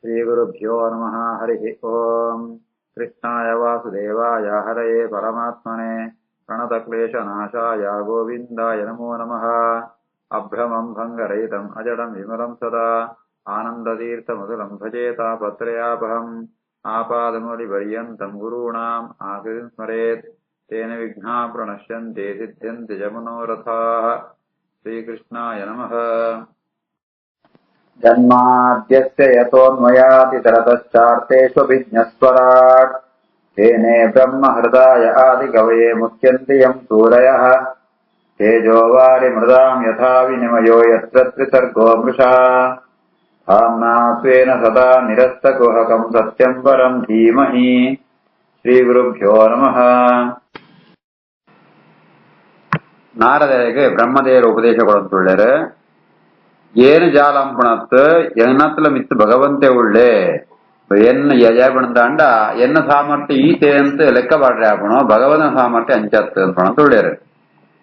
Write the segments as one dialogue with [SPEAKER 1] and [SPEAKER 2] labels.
[SPEAKER 1] श्रीगुरुभ्यो नमः। हरिः ओम्। कृष्णाय वासुदेवाय हरये परमात्मने प्रणतक्लेशनाशाय गोविन्दाय नमो नमः। अभ्रमम् भङ्गरहितम् अजडम् विमलम् सदा आनन्दतीर्थमधुरम् भजे तापत्रयापहम्। आपादमूलिपर्यन्तम् गुरूणाम् आकृतिम् स्मरेत् तेन विघ्नाः प्रणश्यन्ते सिद्ध्यन्ति च मनोरथाः। श्रीकृष्णाय नमः। जन्माद्यस्य यतोऽन्वयातितरतश्चार्तेष्वभिज्ञस्वराट् तेने ब्रह्महृदाय आदिकवये मुह्यन्ति यम् सूरयः। तेजोवारिमृदाम् यथा विनिमयो यत्र त्रिसर्गो मृषा धाम्ना स्वेन सदा निरस्तकुहकम् सत्यम् परम् धीमहि। श्रीगुरुभ्यो नमः. ನಾರದರಿಗೆ ಬ್ರಹ್ಮದೇವರ ಉಪದೇಶಗಳಂತುಳ್ಳರು ಏನು ಜಾಲಂಪಣತ್ ಎನ್ನತ್ಲ ಮಿತ್ತು ಭಗವಂತೆ ಉಳ್ಳೆ ಎನ್ನ ಯಜಾಪಣಂತಾಂಡ ಎನ್ನ ಸಾಮರ್ಥ್ಯ ಈತೆ ಅಂತ ಲೆಕ್ಕ ಬಾಡ್ರೆ ಆಪಣೋ ಭಗವಂತನ ಸಾಮರ್ಥ್ಯ ಅಂಚತ್ತು ಅಂತ ಉಳ್ಳೇರು.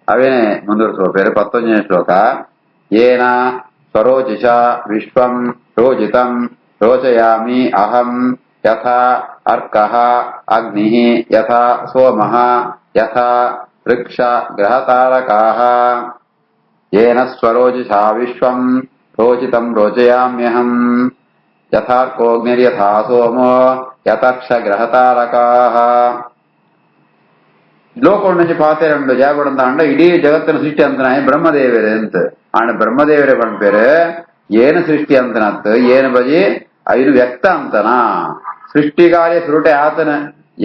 [SPEAKER 1] ಅವೇನೆ ಮುಂದುವರಿಸುವ ಬೇರೆ 19ನೇ ಶ್ಲೋಕ. ಏನ ಸ್ವರೋಚಿಷ ವಿಶ್ವಂ ರೋಜಿತಂ ರೋಚಯಾಮಿ ಅಹಂ ಯಥಾ ಅರ್ಕಃ ಅಗ್ನಿಃ ಯಥಾ ಸೋಮಃ ಯಥಾ ವೃಕ್ಷ ಗ್ರಹತಾರಕಾಃ. येन स्वरोचिषा विश्वम् रोचितम् रोचयाम्यहम् यथार्कोऽग्निर्यथा सोमो यथाक्षग्रहतारकाः. ಲೋಕಗಳ నుంచి ಪಾತೆರಂಡು ಜಾಗಡಂತ ಅಂಡ ಇಡೀ ಜಗತ್ತಿನ ಸೃಷ್ಟಿ ಅಂತನಾಯ ಬ್ರಹ್ಮದೇವರೇ ಅಂತ ಆಂಡ ಬ್ರಹ್ಮದೇವರೇ ಪಂಪೇರು ಏನು ಸೃಷ್ಟಿ ಅಂತನತ್ ಏನು ಬಜಿ ಐದು ವ್ಯಕ್ತ ಅಂತನ ಸೃಷ್ಟಿಗಾರ್ಯ ಸುರುಟೆ ಆತನ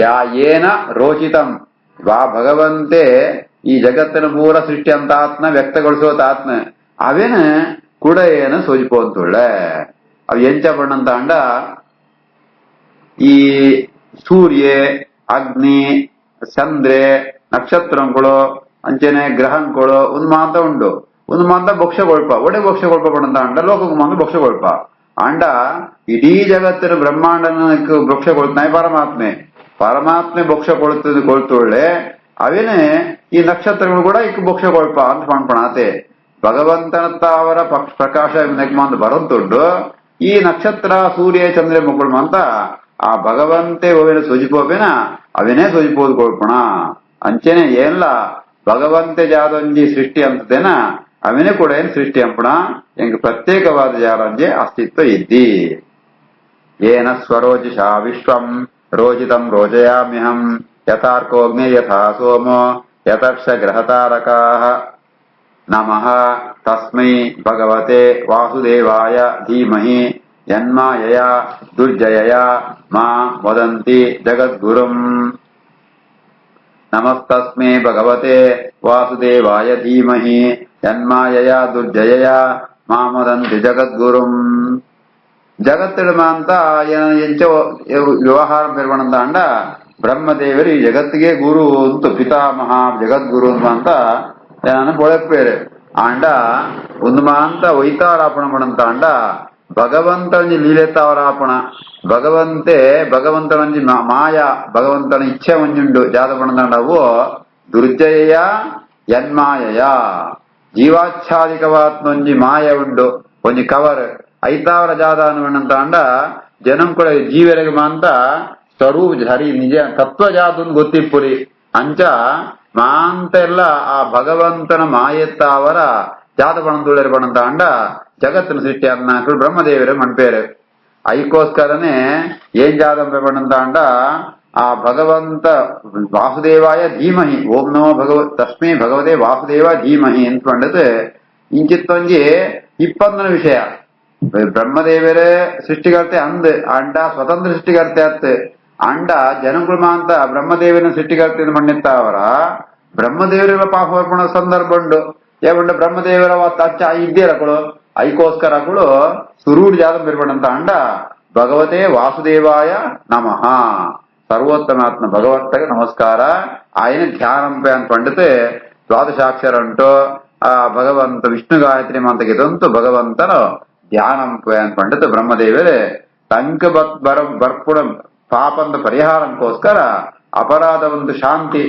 [SPEAKER 1] ಯಾ ಏನ ರೋಚಿತಂ ವಾ ಭಗವಂತೆ ಈ ಜಗತ್ತಿನ ಪೂರ ಸೃಷ್ಟಿ ಅಂತ ಆತ್ನ ವ್ಯಕ್ತಗೊಳಿಸೋತ ಆತ್ನ ಅವೇನ ಕೂಡ ಏನು ಸೋಜಿಪೋಂತುಳ್ಳೆ ಅವು ಎಂಚ ಬಣ್ಣಂತ ಅಂಡ ಈ ಸೂರ್ಯ ಅಗ್ನಿ ಚಂದ್ರೆ ನಕ್ಷತ್ರಗಳು ಅಂಚನೆ ಗ್ರಹಗಳು ಒಂದು ಮಾತ ಉಂಡು ಒಂದು ಮಾತ ಭಕ್ಷ್ಯಗೊಳ್ಪ ಒಡೆ ಭಕ್ಷ್ಯಗೊಳ್ಪ ಬಣ್ಣಂತ ಅಂಡ ಲೋಕಕ್ಕೆ ಮಂದು ಭಕ್ಷ್ಯಗೊಳ್ಪ ಅಂಡ ಇಡೀ ಜಗತ್ತಿನ ಬ್ರಹ್ಮಾಂಡನ ಭಕ್ಷ್ಯಗೊಳ್ತಾನೆ ಪರಮಾತ್ಮೆ ಭಕ್ಷ್ಯಗೊಳ್ತುಳ್ಳೆ ಅವೇನೆ ಈ ನಕ್ಷತ್ರಗಳು ಕೂಡ ಇಕ್ ಭಕ್ಷ್ಯಗೊಳ್ಪ ಅಂತ ಪಣ್ಪಣಾತೆ ಭಗವಂತನತ್ತ ಅವರ ಪ್ರಕಾಶ ಮಂದು ಬರಂತುಂಡು ಈ ನಕ್ಷತ್ರ ಸೂರ್ಯ ಚಂದ್ರ ಮಕ್ಕಳು ಅಂತ ಆ ಭಗವಂತೆ ಅವೇನ ಸೊಜಿಪೋಬೇನ ಅವೇನೇ ಸೊಜಿಪೋದು ಕೊಳ್ಪಣ ಅಂಚೆನೆ ಏನ್ಲ ಭಗವಂತೆ ಜಾದೊಂಜಿ ಸೃಷ್ಟಿ ಅಂತದೇನ ಅವೇನೇ ಕೂಡ ಏನ್ ಸೃಷ್ಟಿ ಅಂಪಣ ಹೆಂಗ್ ಪ್ರತ್ಯೇಕವಾದ ಜಾರಂಜೆ ಅಸ್ತಿತ್ವ ಇದ್ದಿ. ಏನ ಸ್ವರೋಚಿಷಾ ವಿಶ್ವಂ ರೋಜಿತಂ ರೋಚಯಾಮ್ಯಹಂ ಯಥಾರ್ಕೋಗ್ನಿ ಯಥಾ ಸೋಮೋ ಯಥಕ್ಷ ಗ್ರಹತಾರಕಾಃ. ನಮಃ ತಸ್ಮೈ ಭಗವತೆ ವಾಸುದೇವಾಯ ಧೀಮಹಿ ಯನ್ಮಾಯಯ ದುರ್ಜಯಯ ಮಾ ವದಂತಿ ಜಗದ್ಗುರುಂ. ನಮಸ್ತಸ್ಮೈ ಭಗವತೆ ವಾಸುದೇವಾಯ ಧೀಮಹಿ ಯನ್ಮಾಯಯ ದುರ್ಜಯಯ ಮಾ ವದಂತಿ ಜಗದ್ಗುರುಂ. ಜಗತ್ತಿಡಮ ಅಂತ ಎಂಚ ವ್ಯವಹಾರ ನಿರ್ವಹಣಂತ ಅಂಡ ಬ್ರಹ್ಮದೇವರು ಈ ಜಗತ್ತಿಗೆ ಗುರು ಅಂತ ಪಿತಾಮಹ ಜಗದ್ಗುರು ಅಂತ ನಾನು ಬೊಳಪೇರು ಆಂಡ ಒಂದು ಮಾಂತ ವೈತಾರಾಪಣ ಮಾಡಂತ ಅಂಡ ಭಗವಂತನ ಲೀಲೆತಾವರಾಪಣ ಭಗವಂತನಂಜಿ ಮಾಯ ಭಗವಂತನ ಇಚ್ಛೆ ಒಂಜುಂಡು ಜಾತ ಪಣಂದಾಂಡವು ದುರ್ಜಯ ಯನ್ಮಾಯಯ ಜೀವಾಚ್ಛಾದಿಕವಾತ್ನೊಂಜಿ ಮಾಯ ಉಂಡು ಒಂಜಿ ಕವರ್ ಐತಾವರ ಜಾತ ಅನ್ನಂತ ಅಂಡ ಜನಂ ಕೂಡ ಜೀವರಿಗೆ ಮಾಂತ ಸ್ವರೂಪ ಹರಿ ನಿಜ ತತ್ವ ಜಾತನ್ ಗೊತ್ತಿಪ್ಪುರಿ ಅಂಚ ಮಾಂತ ಎಲ್ಲ ಆ ಭಗವಂತನ ಮಾಯತ್ತಾವರ ಜಾತ ಪಣಂತುಳ್ಳರು ಪಣಂತ ಅಂಡ ಜಗತ್ತಿನ ಸೃಷ್ಟಿ ಅನ್ನ ಬ್ರಹ್ಮದೇವರೇ ಮಣ್ಪೇರು ಐಕೋಸ್ಕರನೇ ಏನ್ ಜಾದಂಬೆ ಪಣಂತ ಅಂಡ ಆ ಭಗವಂತ ವಾಸುದೇವಾಯ ಧೀಮಹಿ ಓಂ ನಮೋ ತಸ್ಮೈ ಭಗವತೆ ವಾಸುದೇವ ಧೀಮಹಿ ಅಂತ ಪಂಡದು ಇಂಚಿತ್ತೊಂಜಿ 21 ವಿಷಯ ಬ್ರಹ್ಮದೇವರೇ ಸೃಷ್ಟಿಕರ್ತೆ ಅಂದ್ ಅಂಡ ಸ್ವತಂತ್ರ ಸೃಷ್ಟಿಕರ್ತೆ ಅತ್ ಅಂಡ ಜನಗಳು ಮಾಂತ ಬ್ರಹ್ಮದೇವನ ಸೃಷ್ಟಿಕರ್ತೆ ಮಣ್ಣಿತ್ತಾವರ ಬ್ರಹ್ಮದೇವರ ಪಾಪರ್ಪಣ ಸಂದರ್ಭ ಉಂಡು ಏವಂಡ ಬ್ರಹ್ಮದೇವರ ಅಚ್ಚ ಇದ್ದೇರಗಳು ಐಕೋಸ್ಕರಗಳು ಸುರೂಢ ಜಾತ ಬಿರ್ಬಣಂತ ಅಂಡ ಭಗವತೆ ವಾಸುದೇವಾಯ ನಮಃ ಸರ್ವೋತ್ತಮಾತ್ಮ ಭಗವಂತಗೆ ನಮಸ್ಕಾರ ಆಯ್ನ ಧ್ಯಾನಂಪೆ ಅಂತ ಪಂಡಿತೆ ದ್ವಾದಶಾಕ್ಷರ ಉಂಟು ಆ ಭಗವಂತ ವಿಷ್ಣು ಗಾಯತ್ರಿ ಮಂತಗಿದಂತು ಭಗವಂತನ ಧ್ಯಾನಂಪೆ ಅಂತ ಪಂಡಿತ ಬ್ರಹ್ಮದೇವರೇ ತಂಕ ಬರ್ಪುಡ ಪಾಪಂದ ಪರಿಹಾರಂಕೋಸ್ಕರ ಅಪರಾಧ ಒಂದು ಶಾಂತಿ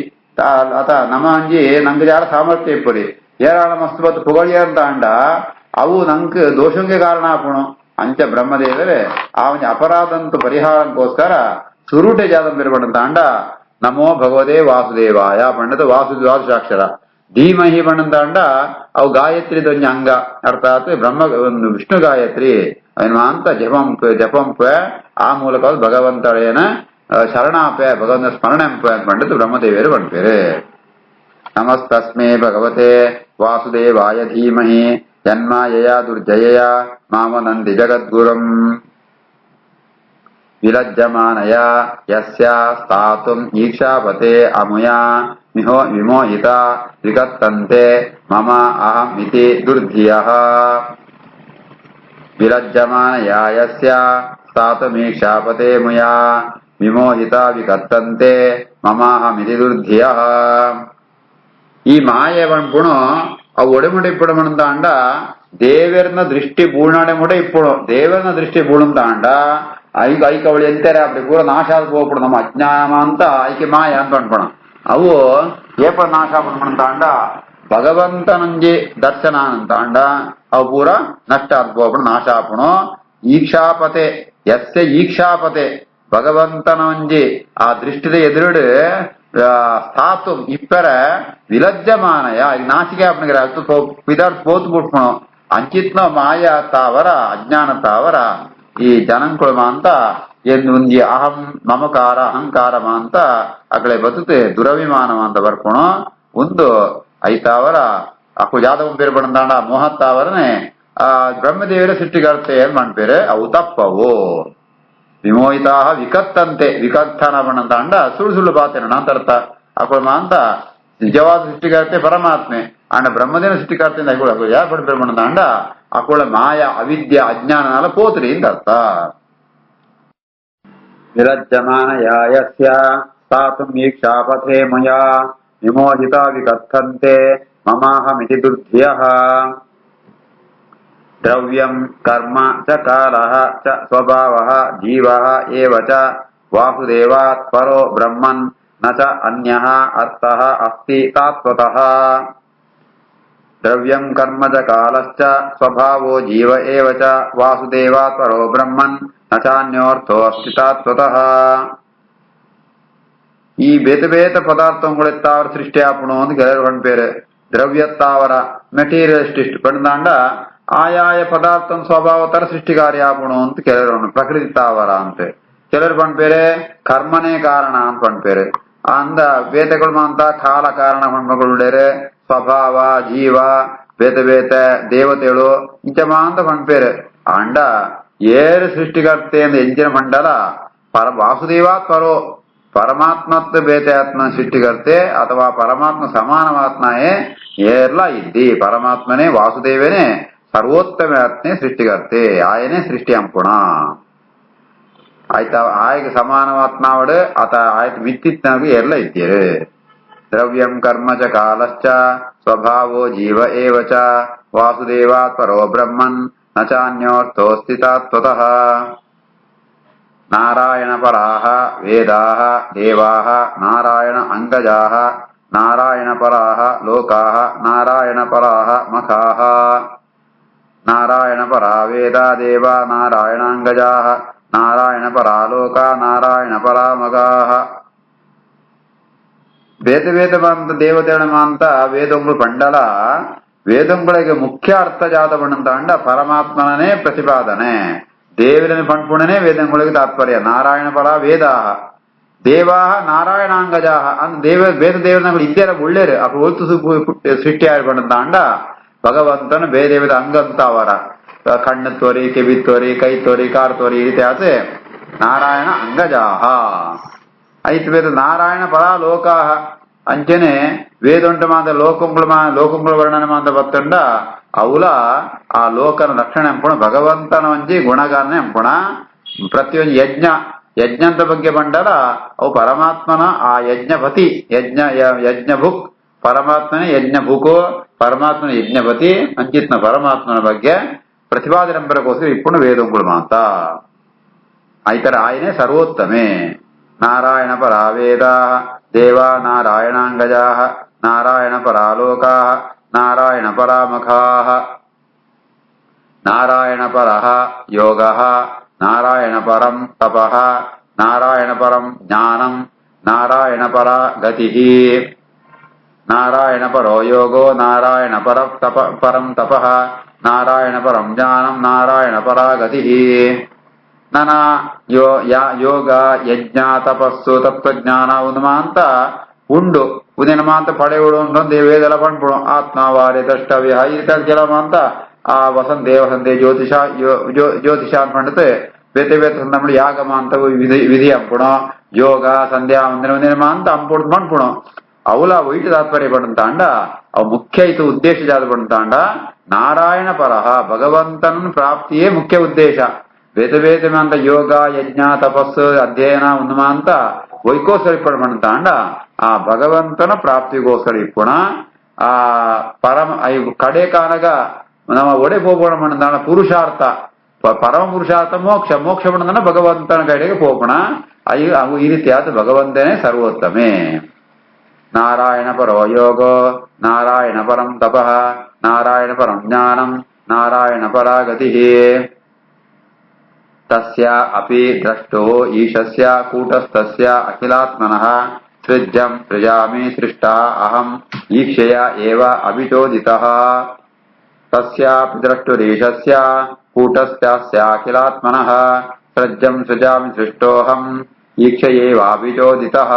[SPEAKER 1] ಅತ ನಮ ಅಂಜಿ ನಂಗೆ ಜಾರ ಸಾಮರ್ಥ್ಯ ಇಪ್ಪುರಿ ಏರಾಳ ಮಸ್ತ್ ಬತ್ತು ಪುಗಳಿಯಂತ ಅಂಡ ಅವು ನಂಗೆ ದೋಷಂಗೆ ಕಾರಣ ಆಪುಣು ಅಂಚ ಬ್ರಹ್ಮದೇವರೇ ಅವನ ಅಪರಾಧಂತು ಪರಿಹಾರಕ್ಕೋಸ್ಕರ ಸುರುಟೆ ಜಾತಂ ಪೆರುಪಡಂತ ಅಂಡ ನಮೋ ಭಗವದೇ ವಾಸುದೇವಾಯ ಪಂಡದ ವಾಸುದೇವಾಕ್ಷರ ಧೀಮಹಿ ಪಂಡಂತ ಅಂಡ ಅವು ಗಾಯತ್ರಿ ದೊಂಜ ಅಂಗ ಅರ್ಥಾತ್ ಬ್ರಹ್ಮ ಒಂದು ವಿಷ್ಣು ಗಾಯತ್ರಿ ಅಂತ ಜಪಂಪ ಆ ಮೂಲಕ ಭಗವಂತಳೇನ ಶರಣಾಪೆ ಭಗವಂತ ಸ್ಮರಣೆಂಪ ಪಂಡದು ಬ್ರಹ್ಮದೇವಿಯರು ಪಂಪೇರೆ ನಮಸ್ತಸ್ಮೇ ಭಗವತೆ ವಾಸುದೇವಾಯ ಧೀಮಹಿ ಜನ್ಮಾಯಯ ದುರ್ಜಯಯ ಮಾಮನಂದಿ ಜಗದ್ಗುರುಂ ವಿಲಜ್ಜಮಾನಯ ಯಸ್ಯ ಸ್ಥಾತುಂ ಈಕ್ಷಾಪತೆ ಅಮುಯಾ ವಿಮೋಹಿತ ವಿಗತ್ತಂತೆ ಮಮ ಅಹಂ ಇತಿ ದುರ್ಧಿಯಃ ವಿಲಜ್ಜಮಾನಯ ಯಸ್ಯ ಸ್ಥಾತುಮೀಕ್ಷಾಪತೆ ಮುಯಾ ವಿಮೋಹಿತ ವಿಗತ್ತಂತೆ ಮಮ ಅಹಂ ಇತಿ ದುರ್ಧಿಯಃ ಈ ಮಾಯ ಪಣ್ಪುಣು ಅವು ಒಡೆಮುಡೆ ಇಪ್ಪಡಮಣಂತ ಅಂಡ ದೇವರನ್ನ ದೃಷ್ಟಿ ಬೂಣಾಡೆ ಮುಡೆ ಇಪ್ಪಡು ದೇವರನ್ನ ದೃಷ್ಟಿ ಬೂಣಂತ ಅಂಡ ಐಕ ಅವಳು ಎಂತಾರೆ ಅಪ್ಪಡಿ ಪೂರ ನಾಶ ಆದ ಹೋಗ್ಬಿಡು ನಮ್ಮ ಅಜ್ಞಾನ ಅಂತ ಐಕೆ ಮಾಯ ಅಂತ ಅನ್ಪಣ ಅವು ಏಪ ನಾಶ ಆಗ್ಬಿಡ್ಮಣಂತ ಅಂಡ ಭಗವಂತನಂಜಿ ದರ್ಶನ ಅಂತ ಅಂಡ ಅವು ಪೂರ ನಷ್ಟ ಆದ ಹೋಗ್ಬಿಡು ನಾಶ ಆಪಣು ಈಕ್ಷಾಪತೆ ಎಸ್ಸೆ ಈಕ್ಷಾಪತೆ ಭಗವಂತನಂಜಿ ಆ ದೃಷ್ಟಿದ ಎದುರುಡು ಸ್ಥಾತು ಇಪ್ಪರ ವಿಲಜ್ಜಮಾನಯ ನಾಚಿಕೆ ಅಪ್ಪನಿಗೆ ಪಿದಾರ್ ಪೋತು ಬಿಟ್ಕೊಣು ಅಂಚಿತ್ನ ಮಾಯ ತಾವರ ಅಜ್ಞಾನ ತಾವರ ಈ ಜನಾಂಕುಳಮ ಅಂತ ಒಂದಿ ಅಹಂ ಮಮಕಾರ ಅಹಂಕಾರಮ ಅಂತ ಅಕಡೆ ಬದುತೆ ದುರಭಿಮಾನಮ ಅಂತ ಬರ್ಕೊಣು ಒಂದು ಐತಾವರ ಅಕ್ಕು ಜಾತಕ ಪೇರು ಪಡಂದಾಂಡ ಮೋಹತ್ತಾವರನೆ ಆ ಬ್ರಹ್ಮದೇವರ ಸೃಷ್ಟಿಕರ್ತೆ ಏನ್ ಮಾಡ್ಪೇರೆ ಅವು ತಪ್ಪವು ವಿಮೋಹಿತಾ ವಿಕತ್ತಂತೆ ವಿಕತ್ತನ ಬಣ್ಣಂತ ಅಂಡ ಸುಳ್ಳು ಸುಳ್ಳು ಬಾತೇನ ನಂತರ್ಥ ಅಕೊಳ್ಮ ಅಂತ ನಿಜವಾದ ಸೃಷ್ಟಿಕರ್ತೆ ಪರಮಾತ್ಮೆ ಅಂಡ ಬ್ರಹ್ಮದೇವ ಸೃಷ್ಟಿಕರ್ತೆಯಿಂದ ಅಕೊಳ ಯಾರು ಪಡ್ಪೇರು ಬಣ್ಣಂತ ಅಂಡ ಅಕೊಳ ಮಾಯ ಅವಿದ್ಯ ಅಜ್ಞಾನನಾಲ ಪೋತ್ರಿ ಅಂತ ಅರ್ಥ ವಿಲಜ್ಜಮಾನಯ ಯಸ್ಯ ಸ್ಥಾತುಂ ಈಕ್ಷಾಪಥೇ ಮಯಾ ವಿಮೋಹಿತ ವಿಕತ್ತಂತೆ ಮಮಾಹಮಿತಿ ದುರ್ಧಿಯಃ ದ್ರವ್ಯಂ ಕರ್ಮ ಚ ಕಾಲಃ ಚ ಸ್ವಭಾವಃ ಜೀವಃ ಏವ ಚ ವಾಸುದೇವಾತ್ ಪರೋ ಬ್ರಹ್ಮನ್ ನ ಚ ಅನ್ಯಃ ಅರ್ಥಃ ಅಸ್ತಿ ತಾತ್ವತಃ ದ್ರವ್ಯಂ ಕರ್ಮ ಚ ಕಾಲಶ್ಚ ಸ್ವಭಾವೋ ಜೀವ ಏವ ಚ ವಾಸುದೇವಾತ್ ಪರೋ ಬ್ರಹ್ಮನ್ ನ ಚಾನ್ಯೋರ್ಥೋ ಅಸ್ತಿ ತಾತ್ವತಃ ಈ ಬೇತ ಪದಾರ್ಥಗಳೆತ್ತಾವರ ಸೃಷ್ಟಿ ಆಪಣು ಅಂತ ಕೆಲವರು ಪಂಪೇರು ದ್ರವ್ಯತ್ತಾವರ ಮೆಟೀರಿಯಲಿಸ್ಟಿಸ್ಟ್ ಪಂಡಾಂಡ ಆಯಾಯ ಪದಾರ್ಥ ಸ್ವಭಾವ ತರ ಸೃಷ್ಟಿಕಾರಿ ಆಪಣು ಅಂತ ಕೆಲವರು ಪ್ರಕೃತಿ ತಾವರ ಅಂತ ಕೆಲವರು ಪಂಪೇರೆ ಕರ್ಮನೇ ಕಾರಣ ಅಂತ ಪಂಪೇರೆ ಅಂದ ಬೇತಗಳು ಅಂತ ಕಾಲ ಕಾರಣ ಪಣ್ಮಗಳು ಸ್ವಭಾವ ಜೀವ ಬೇತ ದೇವತೆಗಳು ಇಂಚಮ ಅಂತ ಪಂಪೇರೆ ಅಂಡ ಏರು ಸೃಷ್ಟಿಕರ್ತೆ ಅಂದ ಎಂಚಿನ ಮಂಡಲ ವಾಸುದೇವಾತ್ ಪರೋ ಪರಮಾತ್ಮತ್ವ ಬೇತಾತ್ಮ ಸೃಷ್ಟಿಕರ್ತೆ ಅಥವಾ ಪರಮಾತ್ಮ ಸಮಾನವಾತ್ಮಯೇ ಏರ್ಲ ಇದ್ದಿ ಪರಮಾತ್ಮನೇ ವಾಸುದೇವನೇ ಸರ್ವೋತ್ತಮ ಆತ್ಮೆ ಸೃಷ್ಟಿಕರ್ತೆ ಆಯನೇ ಸೃಷ್ಟಿ ಅಂಪುಣ ಆಯ್ತಾ ಆಯ್ಕೆ ಸಮಾನವಾತ್ಮಾವಡು ಆತ ಆಯ್ತು ಮಿತ್ತಿತ್ನಾಗ ಏರ್ಲ ಇದ್ದೀರಿ ದ್ರವ್ಯಂ ಕರ್ಮ ಚ ಕಾಲಶ್ಚ ಸ್ವಭಾವೋ ಜೀವ ಏವ ಚ ವಾಸುದೇವಾತ್ ಪರೋ ಬ್ರಹ್ಮನ್ ನ ಚಾನ್ಯೋರ್ಥೋಸ್ತಿ ತಾತ್ವತಃ ನಾರಾಯಣ ಪರಾಹ ವೇದಾಹ ದೇವಾಹ ನಾರಾಯಣ ಅಂಗಜಾಹ ನಾರಾಯಣ ಪರಾಹ ಲೋಕಾಹ ನಾರಾಯಣ ಪರಾಹ ಮಖಾಹ ನಾರಾಯಣ ಪರಾ ವೇದ ದೇವ ನಾರಾಯಣಾಂಗಜಾಹ ನಾರಾಯಣ ಪರಾ ಲೋಕ ನಾರಾಯಣ ಪರಾ ಮಗಾಹ ಬೇದ ಮಂತ ದೇವತೆಗಳ ಮಂತ ವೇದಗಳು ಪಂಡಲ ವೇದಗಳಿಗೆ ಮುಖ್ಯ ಅರ್ಥ ಜಾತ ಬಣ್ಣಂತ ಅಂಡ ಪರಮಾತ್ಮನೇ ಪ್ರತಿಪಾದನೆ ದೇವರನ್ನು ಪಂಪುಣನೆ ವೇದಗಳಿಗೆ ತಾತ್ಪರ್ಯ ನಾರಾಯಣ ಪರ ವೇದಾಹ ದೇವಾಹ ನಾರಾಯಣಾಂಗಜಾಹ ಅಂದ್ ಬೇದ ದೇವರುಗಳು ಇದ್ದೇರ ಒಳ್ಳೇರು ಅಪ್ಪ ಒತ್ತು ಸೃಷ್ಟಿ ಆಡ್ಕೊಂಡಂತ ಅಂಡ ಭಗವಂತನ ಬೇದ ಅಂಗಂತ ಅವರ ಕಣ್ಣು ತೋರಿ ಕಿವಿ ತೋರಿ ಕೈ ತೋರಿ ಕಾರ್ ತೋರಿ ಈ ರೀತಿ ಆಸೆ ನಾರಾಯಣ ಅಂಗಜಾಹ ಐತ್ ವೇದ ನಾರಾಯಣ ಪರ ಲೋಕಾಹ ಅಂಚನೆ ವೇದುಂಟ ಮಾದ ಲೋಕಂಗಳು ವರ್ಣನೆ ಮಾದ ಬತ್ತಂಡ ಅವಲ ಆ ಲೋಕನ ರಕ್ಷಣೆ ಎಂಪುಣ ಭಗವಂತನ ಒಂಜಿ ಗುಣಗಾರನೆ ಎಂಪುಣ ಪ್ರತಿಯೊಂದು ಯಜ್ಞ ಅಂತ ಬಗ್ಗೆ ಬಂಡಲ ಅವು ಪರಮಾತ್ಮನ ಆ ಯಜ್ಞಪತಿ ಯಜ್ಞಭುಕ್ ಪರಮಾತ್ಮನೇ ಯಜ್ಞಭುಕು ಪರಮಾತ್ಮನ ಯಜ್ಞಪತಿ ಅಂಚಿತ್ನ ಪರಮಾತ್ಮನ ಬಗ್ಗೆ ಪ್ರತಿಪಾದನೆಂಬರಗೋಸ್ಕರ ಇಪ್ಪುಣ ವೇದಗಳು ಮಾತ ಆಯ್ತರ ಆಯನೇ ಸರ್ವೋತ್ತಮೆ ನಾರಾಯಣ ಪರಾ ವೇದ ದೇವ ನಾರಾಯಣಾಂಗಜಾಹ ನಾರಾಯಣ ಪರಾ ಲೋಕಾಹ ನಾರಾಯಣ ಪರಾ ಮಖಾಹ ನಾರಾಯಣ ಪರಃ ಯೋಗಃ ನಾರಾಯಣ ಪರಂ ತಪಃ ನಾರಾಯಣ ಪರಂ ಜ್ಞಾನಂ ನಾರಾಯಣ ಪರ ಗತಿಃ ನಾರಾಯಣ ಪರೋ ಯೋಗೋ ನಾರಾಯಣ ಪರಂ ತಪಃ ನಾರಾಯಣ ಪರಂ ಜ್ಞಾನಂ ನಾರಾಯಣ ಪರ ಗತಿಃ ನಾನಾ ಯೋಗ ಯಜ್ಞ ತಪಸ್ಸು ತತ್ವಜ್ಞಾನ ಉನ್ಮ ಅಂತ ಉಂಡು ಉದಿನಮ ಅಂತ ಪಡೆಯುಡು ಅಂತಂದು ವೇದೆಲ್ಲ ಪಂಡ್ಪುಡು ಆತ್ಮವಾರಿ ದ್ರಷ್ಟವ್ಯ ಈ ರೀತಿ ಕೆಲಮ ಅಂತ ಆ ವಸಂತೆ ವಸಂತೆ ಜ್ಯೋತಿಷ ಅಂತ ಪಂಡತೆ ಬೇತೆ ಬೇತೆ ಸಂದಮಡಿ ಯಾಗಮ ಅಂತ ವಿಧಿ ಅಂಪುಣು ಯೋಗ ಸಂಧ್ಯಾ ಒಂದಿನ ಅಂತ ಅಂಪುಡ್ ಪಂಡ್ಪುಣು ಅವಲ ವೈಟ್ ತಾತ್ಪರ್ಯ ಪಡಂತಾಂಡ ಅವು ಮುಖ್ಯ ಇತ್ತು ಉದ್ದೇಶ ಜಾತ ಪಡಂತಾಂಡ ನಾರಾಯಣ ಪರಹ ಭಗವಂತನ ಪ್ರಾಪ್ತಿಯೇ ಮುಖ್ಯ ಉದ್ದೇಶ ಬೇತ ಬೇತ ಅಂತ ಯೋಗ ಯಜ್ಞ ತಪಸ್ಸು ಅಧ್ಯಯನ ಉನ್ಮ ಅಂತ ವೈಕೋಸ್ಕರ ಪಡಂತಾಂಡ ಆ ಭಗವಂತನ ಪ್ರಾಪ್ತಿಗೋಸ್ಕರ ಇಪ್ಪುಣ ಆ ಪರಮ ಕಡೆ ಕಾನಗ ನಮ್ಮ ಒಡೆ ಪೋಪಣ ಪಡಂತಾಂಡ ಪುರುಷಾರ್ಥ ಪರಮ ಪುರುಷಾರ್ಥ ಮೋಕ್ಷ ಮೋಕ್ಷ ಪಡಂತಾಂಡ ಭಗವಂತನ ಕಡೆಗೆ ಪೋಪಣ ಅವು ಈ ರೀತಿಯಾದ ಭಗವಂತನೇ ಸರ್ವೋತ್ತಮೆ ನಾರಾಯಣ ಪರೋ ಯೋಗೋ ನಾರಾಯಣ ಪರಂ ತಪಃ ನಾರಾಯಣ ಪರಂ ಜ್ಞಾನಂ ನಾರಾಯಣ ಪರ ಗತಿಃ ತಸ್ಯ ಅಪಿ ದ್ರಷ್ಟೋ ಈಶಸ್ಯ ಕೂಟಸ್ಥಸ್ಯ ಅಖಿಲಾತ್ಮನಃ ಸೃಜ್ಯಂ ಸೃಜಾಮಿ ಸೃಷ್ಟಾ ಅಹಂ ಈಕ್ಷೆಯ ಏವ ಅಭಿಚೋದಿತಃ ತಸ್ಯಾಪಿ ದ್ರಷ್ಟುರೀಶಸ್ಯ ಕೂಟಸ್ಥಸ್ಯ ಅಖಿಲಾತ್ಮನಃ ಸೃಜ್ಯಂ ಸೃಜಾಮಿ ಸೃಷ್ಟೋಹಂ ಈಕ್ಷೆಯೇವಾಭಿಚೋದಿತಃ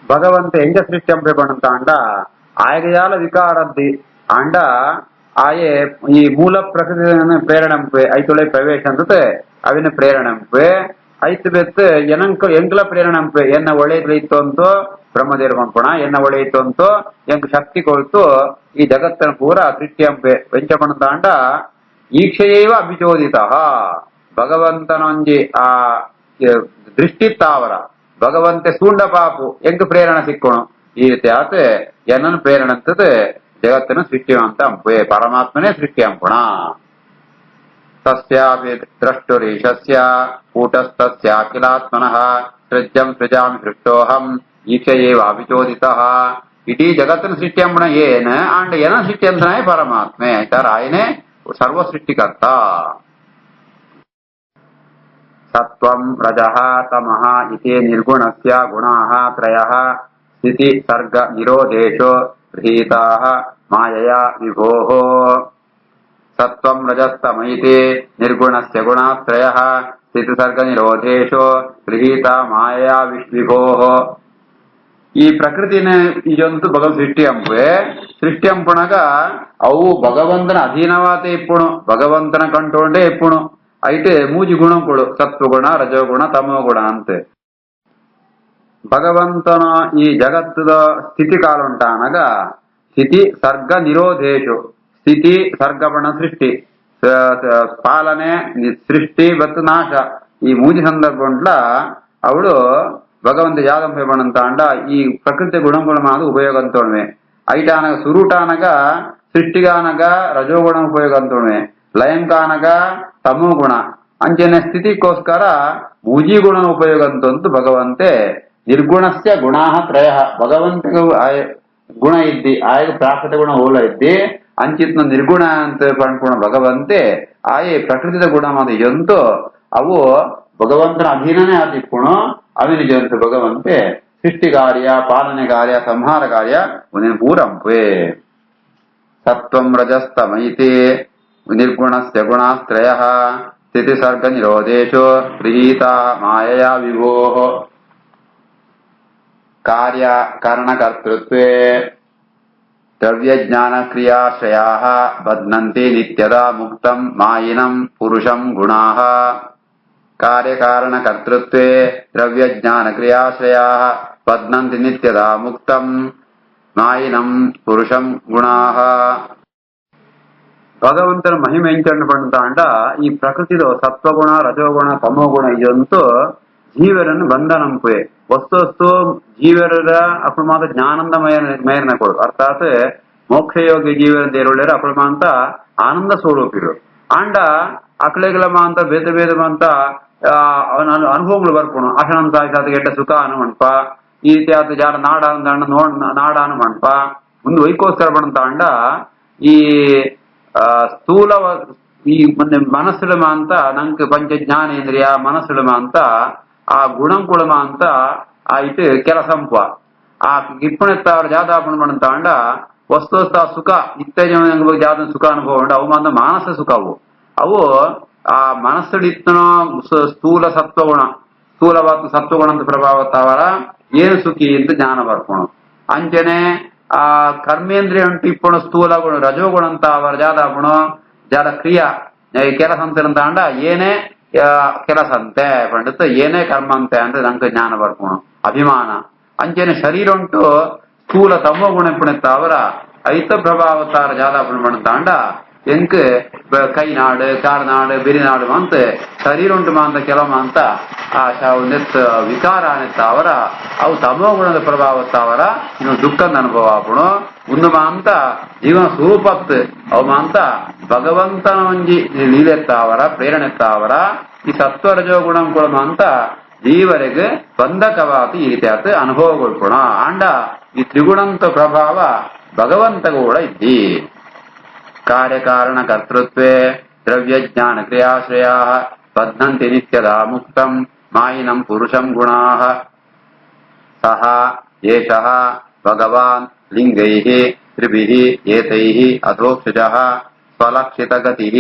[SPEAKER 1] ಭಗವಂತ ಎಂಜ ಸೃಷ್ಟಿ ಅಂಪೆ ಪಣಂತಾಂಡ ಆಯಗಯಾಲ ವಿಕಾರದ್ದಿ ಅಂಡ ಆಯೆ ಈ ಮೂಲ ಪ್ರಕೃತಿ ಪ್ರೇರಣಂಪೆ ಐತೊಳೆ ಪ್ರವೇಶ ಅಂತತೆ ಅವಿನ ಪ್ರೇರಣಂಪೆ ಐತು ಬೆತ್ತು ಎಂಕಲ ಪ್ರೇರಣಂಪೆ ಎನ್ನ ಒಳ್ಳೆಯದು ಇತ್ತು ಅಂತೋ ಬ್ರಹ್ಮದೇವರು ಪಂಪಣ ಎನ್ನ ಒಳ್ಳೆಯಿತ್ತು ಅಂತೋ ಎಂಕ್ ಶಕ್ತಿ ಕೊಳ್ತು ಈ ಜಗತ್ತನ ಪೂರ ಸೃಷ್ಟಿ ಅಂಪೆ ವೆಂಚ ಪಣಂತಾಂಡ ಈಕ್ಷೆಯೇವ ಅಭಿಚೋದಿತ ಭಗವಂತನೊಂಜಿ ಆ ದೃಷ್ಟಿತ್ತಾವರ ಭಗವಂತೆ ಸೂಂಡ ಪಾಪು ಎಂಕ್ ಪ್ರೇರಣ ಸಿಕ್ಕೋಣ ಈ ರೀತಿ ಆತೆ ಏನನ್ನು ಪ್ರೇರಣ ಅಂತದೆ ಜಗತ್ತನ್ನು ಸೃಷ್ಟಿ ಅಂತ ಅಂಪೆ ಪರಮಾತ್ಮನೇ ಸೃಷ್ಟಿ ಅಂಪುಣ ತಸ್ಯಾಪಿ ದ್ರಷ್ಟುರೀಶಸ್ಯ ಕೂಟಸ್ಥಸ್ಯ ಅಖಿಲಾತ್ಮನಃ ಸೃಜ್ಯಂ ಸೃಜಾಮಿ ಸೃಷ್ಟೋಹಂ ಈಕ್ಷೆಯೇವ ಅಭಿಚೋದಿತಃ ಇಡೀ ಜಗತ್ತನ್ನು ಸೃಷ್ಟಿ ಅಂಪುಣ ಏನ ಅಂಡ್ ಏನ ಸೃಷ್ಟಿ ಅಂತನೇ ಪರಮಾತ್ಮೆ ಆಯ್ತಾರ ಆಯ್ನೆ ಸರ್ವ ಸೃಷ್ಟಿಕರ್ತ ಸತ್ವಂ ರಜಃ ತಮಃ ಇತಿ ನಿರ್ಗುಣಸ್ಯ ಗುಣಾಃ ತ್ರಯಃ ಸ್ಥಿತಿ ಸರ್ಗ ನಿರೋಧೇಶೋ ಗೃಹೀತಾಃ ಮಾಯಯಾ ವಿಭೋಃ ಸತ್ವಂ ರಜಸ್ತಮ ಇತಿ ನಿರ್ಗುಣಸ್ಯ ಗುಣಾತ್ರಯಃ ಸ್ಥಿತಿ ಸರ್ಗ ನಿರೋಧೇಶೋ ಗೃಹೀತಾ ಮಾಯಯಾ ವಿಭೋಃ ಈ ಪ್ರಕೃತಿನ ಇಜಂತು ಭಗವಂತ ಸೃಷ್ಟಿ ಅಂಪುಣಗ ಅವು ಭಗವಂತನ ಅಧೀನವಾದ ಇಪ್ಪುಣು ಭಗವಂತನ ಕಂಟ್ರೋಲ್ಡೇ ಇಪ್ಪುಣು అయితే ಮೂಜಿ ಗುಣಗಳು ಸತ್ವಗುಣ ರಜೋಗುಣ ತಮೋಗುಣ ಅಂತೆ ಭಗವಂತನ ಈ ಜಗತ್ತದ ಸ್ಥಿತಿ ಕಾಲ ಉಂಟಾನಗ ಸ್ಥಿತಿ ಸರ್ಗ ನಿರೋಧೇಶು ಸ್ಥಿತಿ ಸರ್ಗಪಣ ಸೃಷ್ಟಿ ಪಾಲನೆ ಸೃಷ್ಟಿ ಮತ್ತು ನಾಶ ಈ ಮೂಜಿ ಸಂದರ್ಭ ಉಂಟ್ಲ ಅವಳು ಭಗವಂತ ಯಾದಂಪೆ ಪಣಂತಾಂಡ ಈ ಪ್ರಕೃತಿ ಗುಣಗಳು ಮಾದು ಉಪಯೋಗ ಅಂತೋಣ್ವೆ ಐಟಾನಗ ಸುರುಟಾನಗ ಸೃಷ್ಟಿಗಾನಗ ರಜೋಗುಣ ಉಪಯೋಗ ಅಂತೋಣ್ವೆ ಲಯಂಕಾನಗ ತಮೋ ಗುಣ ಅಂಚನೆ ಸ್ಥಿತಿಗೋಸ್ಕರ ಮೂಜಿ ಗುಣ ಉಪಯೋಗ ಅಂತಂದು ಭಗವಂತೆ ನಿರ್ಗುಣಸ್ಯ ಗುಣಾಃ ತ್ರಯಃ ಭಗವಂತ ಗುಣ ಇದ್ದಿ ಆಯ ಪ್ರಾಕೃತ ಗುಣ ಓಲ ಇದ್ದಿ ಅಂಚಿತ್ನ ನಿರ್ಗುಣ ಅಂತ ಪಂಡ್ಪುಣ ಭಗವಂತೆ ಆಯೆ ಪ್ರಕೃತಿದ ಗುಣ ಮಾದ ಎಂತೋ ಅವು ಭಗವಂತನ ಅಧೀನನೇ ಆದಿಪ್ಪುಣು ಅವಿನ ಜಂತು ಭಗವಂತೆ ಸೃಷ್ಟಿ ಕಾರ್ಯ ಪಾಲನೆ ಕಾರ್ಯ ಸಂಹಾರ ಕಾರ್ಯ ಒಂದಿನ ಪೂರಂಪೆ ಸತ್ವಂ ರಜಸ್ತಮ ಇತಿ ನಿರ್ಗುಣಸ್ಯ ಗುಣಾತ್ರಯಃ ಸ್ಥಿತಿ ಸರ್ಗ ನಿರೋಧೇಶೋ ಗೃಹೀತಾ ಮಾಯಯಾ ವಿಭೋಃ ಕಾರ್ಯ ಕಾರಣಕರ್ತೃತ್ವೇ ದ್ರವ್ಯಜ್ಞಾನ ಕ್ರಿಯಾಶ್ರಯಾಃ ಬಧ್ನಂತಿ ನಿತ್ಯದ ಮುಕ್ತಂ ಮಾಯಿನಂ ಪುರುಷಂ ಗುಣಾಃ ಕಾರ್ಯಕಾರಣಕರ್ತೃತ್ವೇ ದ್ರವ್ಯಜ್ಞಾನ ಕ್ರಿಯಾಶ್ರಯಾಃ ಬಧ್ನಂತಿ ನಿತ್ಯದ ಮುಕ್ತಂ ಮಾಯಿನಂ ಪುರುಷಂ ಗುಣಾಃ ಭಗವಂತನ ಮಹಿಮೆ ಎಂಚಂಡು ಪಂತಾಂಡ ಈ ಪ್ರಕೃತಿದ ಸತ್ವಗುಣ ರಜೋಗುಣ ತಮೋಗುಣ ಇದಂತೂ ಜೀವರನ್ನು ಬಂಧನಂಪೆ ವಸ್ತು ಜೀವರ ಅಪುಮಾದ ಜ್ಞಾನಂದ ಮೇರನ ಕೊಡು ಅರ್ಥಾತ್ ಮೋಕ್ಷಯೋಗಿ ಜೀವನ ದೇರುಳ್ಳ ಅಪುಮಾಂತ ಆನಂದ ಸ್ವರೂಪಿಗಳು ಅಂಡ ಅಕ್ಳೆಗಳಮ ಅಂತ ಭೇದ ಭೇದಮಂತ ಅನುಭವಗಳು ಬರ್ಪುಣು ಅಶನಂ ಸಾಕ್ಷಾತ್ ಗೆಟ್ಟ ಸುಖ ಅನುಮಣ್ಪ ಈ ರೀತಿ ಆತ ಜಾಡ ನಾಡ ನೋಡ್ ನಾಡ ಅನುಮಣ್ಪ ಮುಂದೆ ವೈಕೋಸ್ಕರ ಪಣಂತಾಂಡ ಈ ಸ್ಥೂಲ ಈ ಮನಸ್ಸುಳಮ ಅಂತ ನಂಗೆ ಪಂಚ ಜ್ಞಾನೇಂದ್ರಿಯ ಮನಸ್ಸುಳಮ ಅಂತ ಆ ಗುಣಂಕುಳಮ ಅಂತ ಆಯ್ತು ಕೆಲಸಂಪ ಆ ಗಿಪ್ಪಣೆತ್ತಾವ್ರ ಜಾದಾಪಣ ಪಣಂತಾಂಡ ವಸ್ತು ಸುಖ ಇತ್ತೆಜ ಜಾದ ಸುಖ ಅನುಭವ ಉಂಟು ಅವು ಮಾತ್ರ ಮಾನಸ ಸುಖ ಅವು ಆ ಮನಸ್ಸುಡಿತ್ತನೋ ಸ್ಥೂಲ ಸತ್ವಗುಣ ಸ್ಥೂಲವಾದ ಸತ್ವಗುಣ ಅಂತ ಪ್ರಭಾವತ್ತಾವರ ಏನು ಸುಖಿ ಅಂತ ಜ್ಞಾನ ಬರ್ಕೋಣ ಅಂಚನೆ ಆ ಕರ್ಮೇಂದ್ರಿಯ ಉಂಟು ಇಪ್ಪಣ ಸ್ಥೂಲ ಗುಣ ರಜೋಗುಣ ಅಂತ ಅವರ ಜಾದಾಪಣ ಜಾದ ಕ್ರಿಯಾ ಕೆಲಸ ಅಂತ ಅಂಡ ಏನೇ ಕೆಲಸ ಅಂತೆ ಪಂಡಿತ ಏನೇ ಕರ್ಮ ಅಂತೆ ಅಂದ್ರೆ ನಂಗೆ ಜ್ಞಾನ ಬರ್ಕೋಣ ಅಭಿಮಾನ ಅಂಚನೆ ಶರೀರ ಉಂಟು ಸ್ಥೂಲ ತಮ್ಮ ಗುಣ ಪುಣಿತ ಅವರ ಐತ ಪ್ರಭಾವತಾರ ಜಾದಾಪಣ ಪಣತಾಂಡ ಎಂಕ್ ಕೈ ನಾಡು ಕಾಡ್ನಾಡು ಬಿರಿನಾಡು ಅಂತ ಶರೀರ ಉಂಟು ಮಾಂತ ಕೆಲವ ಅಂತ ಆ ನೆತ್ ವಿಕಾರ ನೆತ್ತ ಅವರ ಅವು ತಮೋ ಗುಣದ ಪ್ರಭಾವತ್ತಾವರ ಇನ್ನು ದುಃಖದ ಅನುಭವ ಆಪುಣು ಒಂದು ಮಾಂತ ಜೀವನ ಸ್ವರೂಪತ್ ಅವು ಮಾಂತ ಭಗವಂತನ ಒಂಜಿ ಲೀಲೆತ್ತಾವರ ಪ್ರೇರಣೆತ್ತಾವರ ಈ ಸತ್ವರಜೋ ಗುಣಂಕುಳ ಮಾಂತ ಜೀವರಿಗೆ ಬಂಧಕವಾದ ಈ ರೀತಿ ಆತ ಅನುಭವಗೊಳ್ಪುಣ ಆಂಡ ಈ ತ್ರಿಗುಣಂತ ಪ್ರಭಾವ ಭಗವಂತ ಕೂಡ ಇದ್ದಿ ಕಾರ್ಯಕಾರಣ ಕರ್ತೃತ್ವೇ ದ್ರವ್ಯ ಜ್ಞಾನ ಕ್ರಿಯಾಶ್ರಯ ಬದ್ಧಂತಿ ನಿತ್ಯದ ಮುಕ್ತಂ ಮಾಯಿನಂ ಪುರುಷಂ ಗುಣಾಃ ಸಹ ಏಷಃ ಭಗವಾನ್ ಲಿಂಗೈಃ ತ್ರಿಭಿಃ ಏತೈಃ ಅಧೋಕ್ಷಜಃ ಸ್ವಲಕ್ಷಿತಗತಿಃ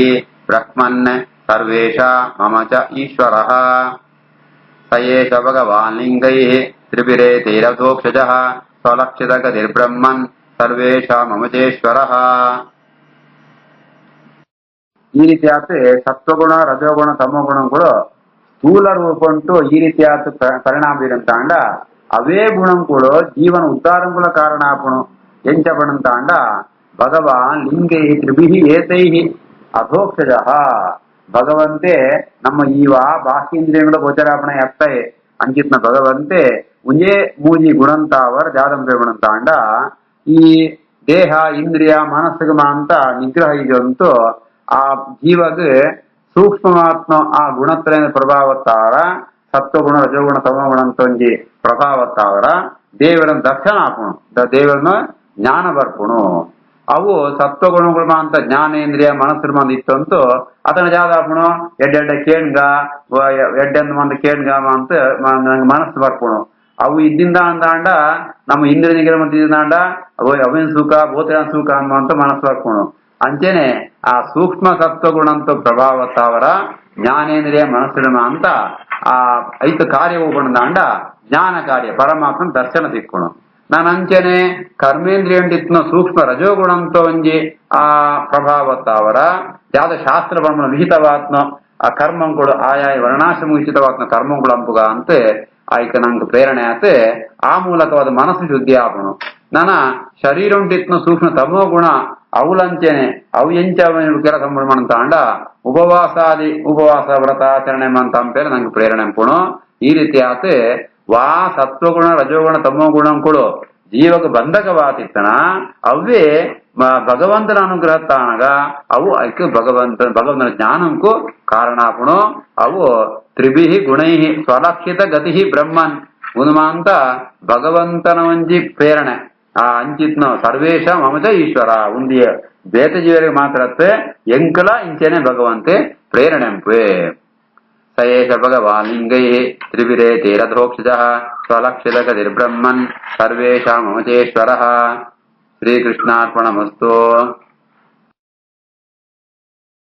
[SPEAKER 1] ಬ್ರಹ್ಮನ್ ಸರ್ವೇಷ ಮಮ ಚ ಈಶ್ವರಃ ಸ ಏಷ ಭಗವಾನ್ ಲಿಂಗೈಃ ತ್ರಿಭಿರೇತೈರಧೋಕ್ಷಜಃ ಸ್ವಲಕ್ಷಿತಗತಿರ್ಬ್ರಹ್ಮನ್ ಸರ್ವೇಷ ಮಮ ಚೇಶ್ವರಃ. ಈ ರೀತಿ ಆತ ಸತ್ವಗುಣ ರಜೋಗುಣ ತಮೋಗುಣಗಳು ಸ್ಥೂಲ ರೂಪ ಉಂಟು ಈ ರೀತಿ ಆತ ಪರಿಣಾಮ ಬೀರಂತಾಂಡ ಅವೇ ಗುಣಂಗಳು ಜೀವನ ಉದ್ಧಾರಂಗುಲ ಕಾರಣ ಆಪುಣು ಎಂಚ ಪಣಂತಾಂಡ ಭಗವಾನ್ ಲಿಂಗೈ ತ್ರಿಭಿಹಿ ಏತೈಹಿ ಅಧೋಕ್ಷಜ ಭಗವಂತೆ ನಮ್ಮ ಈವ ಬಾಹ್ಯೇಂದ್ರಿಯಗಳ ಗೋಚರಾಪಣ ಎತ್ತಾಯಿ ಅಂಚಿತ್ನ ಭಗವಂತೆ ಉಂಜೇ ಮೂಜಿ ಗುಣಂತಾವರ್ ಜಾದಂಬೆ ಗುಣಂತಾಂಡ ಈ ದೇಹ ಇಂದ್ರಿಯ ಮನಸ್ಸಿಗೆ ಮಾಂತ ನಿಗ್ರಹ ಇದಂತೂ ಆ ಜೀವಗೆ ಸೂಕ್ಷ್ಮಮಾತ್ಮ ಆ ಗುಣತ್ರಯ ಪ್ರಭಾವತ್ತಾವರ ಸತ್ವಗುಣ ರಜೋಗುಣ ತಮೋಗುಣ ಅಂತ ಒಂಜಿ ಪ್ರಭಾವತ್ತಾವರ ದೇವರನ್ನ ದರ್ಶನ ಆಪುಣು ದೇವರನ್ನ ಜ್ಞಾನ ಬರ್ಪುಣು ಅವು ಸತ್ವಗುಣಗಳು ಮಾಂತ ಜ್ಞಾನೇಂದ್ರಿಯ ಮನಸ್ಸು ಮಂದಿ ಇತ್ತಂತೂ ಅದನ್ನ ಜಾದಾಪುಣು ಎಡ್ಡೆ ಕೇಣ್ಗ ಎಡ್ಡೆಂದು ಮಂದಿ ಕೇಣ್ಗ ಅಂತ ನಂಗೆ ಮನಸ್ಸು ಬರ್ಪುಣು ಅವು ಇದ್ದಿಂದ ಅಂದಾಂಡ ನಮ್ಮ ಇಂದ್ರಿಯ ನಿಗ್ರಹ ಮಂತಿದ್ದಾಂಡ ಅವಿನ ಸುಖ ಭೂತನ ಸುಖ ಅನ್ನುವಂತ ಮನಸ್ಸು ಬರ್ಪುಣು ಅಂಚೆನೆ ಆ ಸೂಕ್ಷ್ಮ ಸತ್ವಗುಣಂತ ಪ್ರಭಾವತ್ತಾವರ ಜ್ಞಾನೇಂದ್ರಿಯ ಮನಸ್ಸಿನ ಅಂತ ಆ ಐದು ಕಾರ್ಯ ಹೋಗ್ಕೊಂಡಾಂಡ ಜ್ಞಾನ ಕಾರ್ಯ ಪರಮಾತ್ಮನ ದರ್ಶನ ಸಿಕ್ಕೋಣ ನಾನು ಅಂಚನೆ ಕರ್ಮೇಂದ್ರಿಯಂಡಿತ್ನ ಸೂಕ್ಷ್ಮ ರಜೋಗುಣಂತ ಒಂಜಿ ಆ ಪ್ರಭಾವತ್ತಾವರ ಯಾವ್ದ ಶಾಸ್ತ್ರ ಬ್ರಹ್ಮಣ ವಿಹಿತವಾತ್ಮ ಆ ಕರ್ಮಂಗಳು ಆಯಾಯ ವರ್ಣಾಶ್ರಮ ಉಚಿತವಾತ್ಮ ಕರ್ಮಂಗಳು ಅಂಪುಗ ಅಂತ ಆಯ್ಕೆ ನಂಗೆ ಪ್ರೇರಣೆ ಆತೆ ಆ ಮೂಲಕವಾದ ಮನಸ್ಸು ಶುದ್ಧಿ ಆಪಣು ನನ್ನ ಶರೀರ ಉಂಟಿತ್ನ ಸೂಕ್ಷ್ಮ ತಮೋ ಗುಣ ಅವುಲಂಚನೆ ಅವು ಎಂಚ ಕೆಲಸ ಮಾಡ್ತಾಂಡ ಉಪವಾಸ ವ್ರತಾಚರಣೆ ಅಂತ ಅಂಪೇಳಿ ನಂಗೆ ಪ್ರೇರಣೆ ಅಂಪುಣು ಈ ರೀತಿ ಆತೆ ವಾ ಸತ್ವಗುಣ ರಜೋಗುಣ ತಮೋ ಗುಣಂಗಳು ಜೀವಕ್ಕೆ ಬಂಧಕವಾತಿತ್ತನ ಅವೇ ಭಗವಂತನ ಅನುಗ್ರಹ ತಾನಗ ಅವು ಐಕ್ಯ ಭಗವಂತನ ಜ್ಞಾನಕ್ಕೂ ಕಾರಣಾಪುಣು ಅವು ತ್ರಿಭಿಹಿ ಗುಣೈಹಿ ಸ್ವಲಕ್ಷಿತ ಗತಿ ಬ್ರಹ್ಮನ್ ಉನ್ಮಾಂತ ಭಗವಂತನ ಒಂಜಿ ಪ್ರೇರಣೆ ಆ ಅಂಚಿತ್ನ ಸರ್ವೇಶ ಮಮಜ ಈಶ್ವರ ಉಂದಿಯ ಬೇತ ಜೀವರಿಗೆ ಮಾತ್ರ ಎಂಕಲ ಇಂಚನೆ ಭಗವಂತೆ ಪ್ರೇರಣೆಂಪೆ ಸ ಏಷ ಭಗವಾನ್ ಲಿಂಗೈ ತ್ರಿಭಿರೇತೈರಧೋಕ್ಷಜ ಸ್ವಲಕ್ಷಿತ ಗತಿರ್ಬ್ರಹ್ಮನ್ ಸರ್ವೇಷಾಂ ಮಮ ಚೇಶ್ವರಃ. ಶ್ರೀಕೃಷ್ಣಾರ್ಪಣಮಸ್ತು.